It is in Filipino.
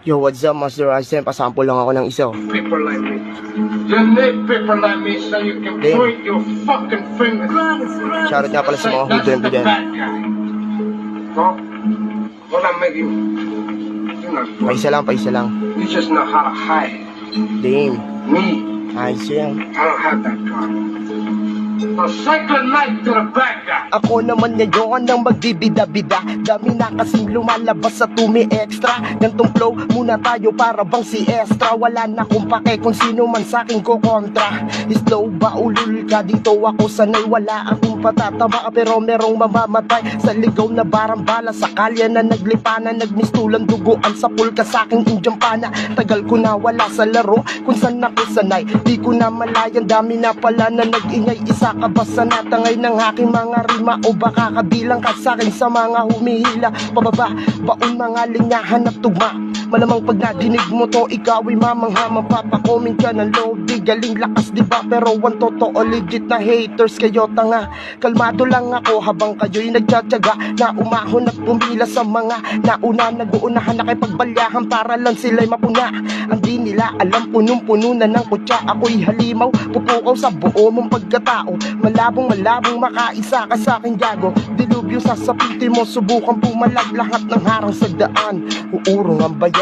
Yo, what's up, Master Ryzen? Pasample lang ako ng isa. People like me. You need people like me so you can Damn. point your fucking finger. Shoutout nga pala sa mga That's hoodoo and the bidyan. bad guy. Huh? What I'm making, you're not good. Paisa lang. You just know how to hide. Damn. Me, Ayos yan. I don't have that problem. So say good night to the bad guy. Ako naman ngayon ang magbibida-bida. Dami na kasing lumalabas sa tumi extra. Gantong flow muna tayo para bang si Estra. Wala na kung pake kung sino man sa'kin ko kontra. Slow ba ulul ka dito ako sanay. Wala akong patataba pero merong mamamatay. Sa ligaw na barambala sa kalya na naglipana. Nagmistulang duguan sa pulka sa'king injampana. Tagal ko na wala sa laro kung saan ako sanay. Di ko na malayan dami na pala na nag-ingay. Isa ka ba sa natangay ng aking mga rima o baka kabilang ka sa'kin sa mga humihila pababa, baon mga linyahan at tugma. Malamang pag nadinig mo to, ikaw ay mamangha. Mapapakomment ka ng loob, di galing lakas diba? Pero one totoo legit na haters kayo tanga. Kalmado lang ako habang kayo'y nagtsatsaga na umahon at pumila sa mga nauna. Nag-uunahan na kay pagbalyahan para lang sila'y mapuna. Ang di nila alam, punong-puno na ng kutsa. Ako'y halimaw, pupukaw sa buo mong pagkatao. Malabong makaisa ka sa'king gago. Dilubyo sa sapiti mo, subukan pumalag lahat ng harang sa daan. Uurong ang bayan